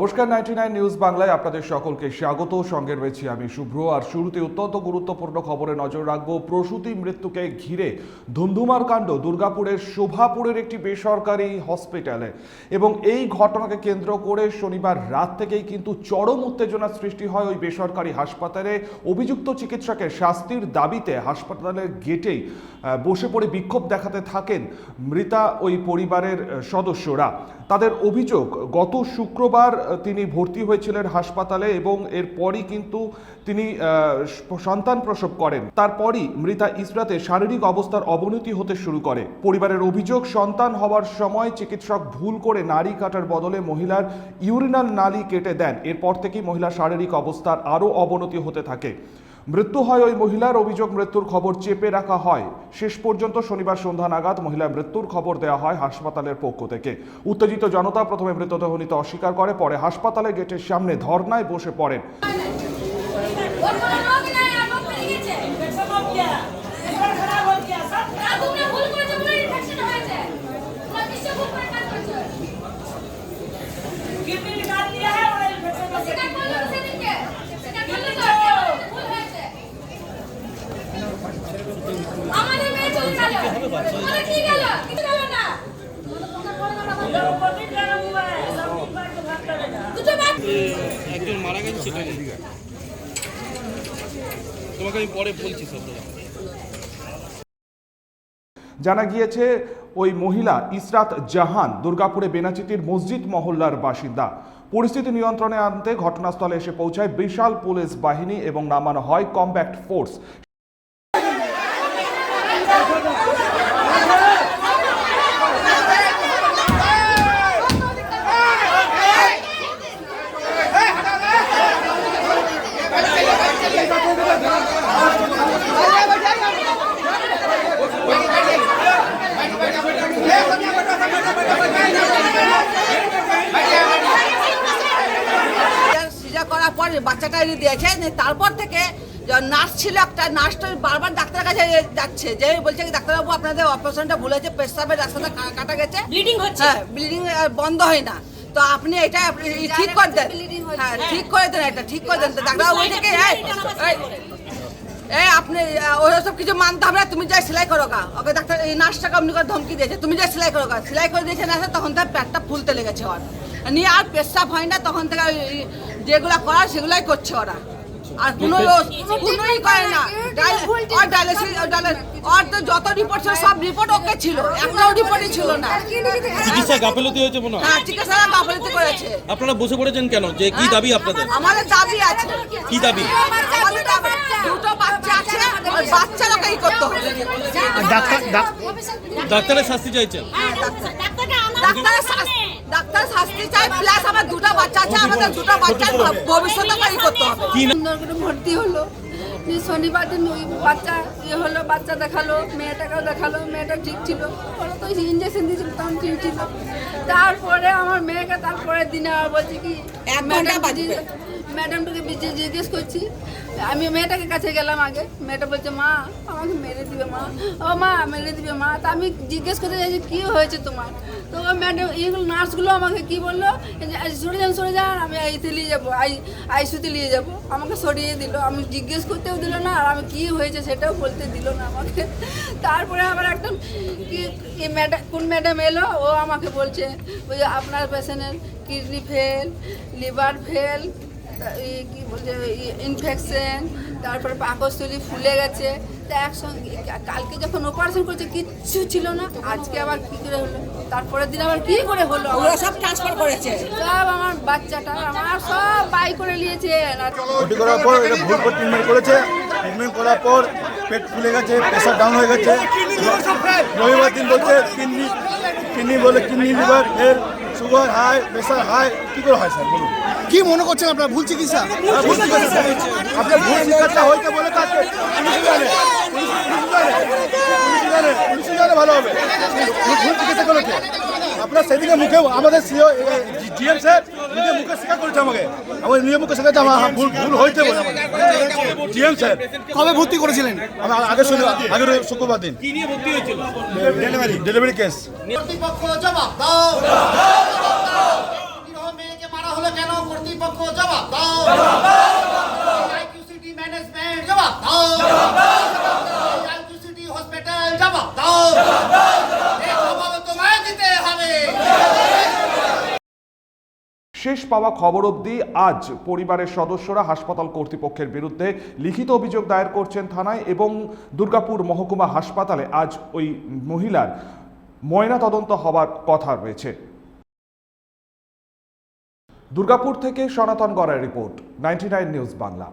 নমস্কার 99 নিউজ বাংলায় আপনাদের সকলকে স্বাগত। সঙ্গে রয়েছি আমি শুভ্র। আর শুরুতে অত্যন্ত গুরুত্বপূর্ণ খবরে নজর রাখবো। প্রসূতি মৃত্যুকে ঘিরে ধুন্ধুমার কাণ্ড দুর্গাপুরের শোভাপুরের একটি বেসরকারি হসপিটালে, এবং এই ঘটনাকে কেন্দ্র করে শনিবার রাত থেকেই কিন্তু চরম উত্তেজনার সৃষ্টি হয় ওই বেসরকারি হাসপাতালে। অভিযুক্ত চিকিৎসকের শাস্তির দাবিতে হাসপাতালের গেটেই বসে পড়ে বিক্ষোভ দেখাতে থাকেন মৃতা ওই পরিবারের সদস্যরা। তাদের অভিযোগ, গত শুক্রবার তিনি ভর্তি হয়েছিলেন হাসপাতালে এবং এরপরই কিন্তু তিনি সন্তান প্রসব করেন। তারপরই মৃতা ইসরাতের শারীরিক অবস্থার অবনতি হতে শুরু করে। পরিবারের অভিযোগ, সন্তান হওয়ার সময় চিকিৎসক ভুল করে নাড়ি কাটার বদলে মহিলার ইউরিনাল নালি কেটে দেন। এরপর থেকেই মহিলার শারীরিক অবস্থার আরও অবনতি হতে থাকে। মৃত্যু হয় ওই মহিলার। অভিযোগ, মৃত্যুর খবর চেপে রাখা হয়। শেষ পর্যন্ত শনিবার সন্ধ্যা নাগাদ মহিলার মৃত্যুর খবর দেওয়া হয় হাসপাতালের পক্ষ থেকে। উত্তেজিত জনতা প্রথমে মৃতদেহ নিতে অস্বীকার করে, পরে হাসপাতালের গেটের সামনে ধর্নায় বসে পড়েন। একজন মারা গেছে, সেটা তোমাকে আমি পরে বলছি সব। জানা গিয়েছে ওই মহিলা ইসরাত জাহান দুর্গাপুরে বেনাচিতির মসজিদ মহল্লার বাসিন্দা। পরিস্থিতি নিয়ন্ত্রণে আনতে ঘটনাস্থলে এসে পৌঁছায় বিশাল পুলিশ বাহিনী এবং নামানো হয় কম্ব্যাক্ট ফোর্স। করার পর বাচ্চাটা এনে দিয়েছে। তারপর থেকে নার্স ছিল একটা, নার্সটা বারবার ডাক্তারের কাছে যাচ্ছে, যে বলছে ডাক্তারবাবু আপনাদের অপারেশনটা ভুল হয়েছে, পেশাবের রাস্তাটা কাটা গেছে, ব্লিডিং হচ্ছে, হ্যাঁ ব্লিডিং বন্ধ হয় না, তো আপনি এটা ঠিক করে দেন, হ্যাঁ ঠিক করে দেন, এটা ঠিক করে দেন। ডাক্তারবাবু বলছে কি আপনি ওসব কিছু মানতে হবে না, তুমি যাই সেলাই করো গা। ওকে ডাক্তার এই নার্সটাকে আপনি করে ধমকি দিয়েছে, তুমি যাই সেলাই করো গা। সেলাই করে দিয়েছে না, তখন তার পেটটা ফুলতে লেগেছে ওর, নিয়ে আর পেশাব হয় না, তখন থেকে যেগুলো করার সেগুলাই করছে ওরা, আর কোনোই করে না। আর তো যত রিপোর্ট ছিল সব রিপোর্ট ওকে ছিল, একটাও রিপোর্টই ছিল না। চিকিৎসা গাফিলতি হয়েছে মনে হয়। হ্যাঁ, চিকিৎসা গাফিলতি করেছে। আপনারা বসে পড়েছেন কেন? যে কি দাবি আপনাদের? আমাদের দাবি আছে। কি দাবি? আমাদের দাবি, দুটো বাচ্চা আছে, ওই বাচ্চাটাকেই করতে হবে। ডাক্তারের শাস্তি চাইছেন? ডাক্তার শাস্তি চাই, প্লাস আমার দুটো বাচ্চা আছে, আমাদের দুটো বাচ্চার ভবিষ্যৎটাই করতে হবে। সুন্দর করে ভর্তি হলো, শনিবার দিন বাচ্চা হলো, বাচ্চা দেখালো, মেয়েটাকেও দেখালো, মেয়েটা ঠিক ছিল, ওরা তো ইঞ্জেকশন দিয়েছিল তখন ঠিক ছিল। তারপরে আমার মেয়েকে তারপরের দিনে আর বলছি কি ম্যাডামটাকে জিজ্ঞেস করছি, আমি মেয়েটাকে কাছে গেলাম আগে, মেয়েটা বলছে মা আমাকে মেরে দিবে মা, ও মা মেরে দিবে মা। তা আমি জিজ্ঞেস করতে চাইছি কী হয়েছে তোমার, তো ম্যাডাম এইগুলো নার্সগুলো আমাকে কি বললো, সরে যান আমি আইতে নিয়ে যাবো, আইসিউতে নিয়ে যাবো, আমাকে সরিয়ে দিল। আমি জিজ্ঞেস করতেও দিল না, আর আমি কী হয়েছে সেটাও বলতে দিল না আমাকে। তারপরে আবার একটা কি ম্যাডাম, কোন ম্যাডাম এলো, ও আমাকে বলছে ওই যে আপনার পেশেন্টের কিডনি ফেল, লিভার ফেল, কি বলছে ইনফেকশন, তারপরে পাকস্থলী ফুলে গেছে। তা একসঙ্গে কালকে যখন অপারেশন করছে কিচ্ছু ছিল না, আজকে আবার কি করে হলো, তারপরের দিন আবার কি করে হলো, ওরা সব ট্রান্সফার করেছে সব আমার বাচ্চাটা আমার সব বাই করে নিয়েছে। ওটি করার পর এটা ভুল করে ট্রিটমেন্ট করেছে, ট্রিটমেন্ট করার পর পেট ফুলে গেছে, প্রেশার ডাউন হয়ে গেছে। রবিবার দিন বলছে কিডনি বলে কিডনি লিভার এর সুগার হাই, প্রেশার হাই, কি করে হয় স্যার বলুন? কি মনে করছেন আপনার ভুল চিকিৎসা? আপনার ভুল চিকিৎসা হইতে বলে তাকে পুলিশ জানে ভালো হবে। ভুল চিকিৎসা করেছে আপনার সেদিকে মুখেও আমাদের জিএম স্যার নিজে মুখে স্বীকার করেছে, আমাকে আমার নিজে মুখে শেখাচ্ছে আমার ভুল হয়েছে বলে। জিএম স্যার কবে ভর্তি করেছিলেন? আগের শুক্রবার দিন। কি নিয়ে ভর্তি হয়েছিল? Delivery case. কর্তৃপক্ষ জবাব দাও। মেয়েকে মারা হলো হলো কেন কর্তৃপক্ষ জবাব দাও আইকিউসিটি ম্যানেজমেন্ট জবাব দাও আইকিউসিটি হসপিটাল জবাব দাও এই জবাব তোমায় দিতে হবে। শেষ পাওয়া খবর অবধি আজ পরিবারের সদস্যরা হাসপাতাল কর্তৃপক্ষের বিরুদ্ধে লিখিত অভিযোগ দায়ের করছেন থানায় এবং দুর্গাপুর মহকুমা হাসপাতালে আজ ওই মহিলার ময়নাতদন্ত হওয়ার কথা রয়েছে। দুর্গাপুর থেকে সনাতন গড়ার রিপোর্ট, 99 নিউজ বাংলা।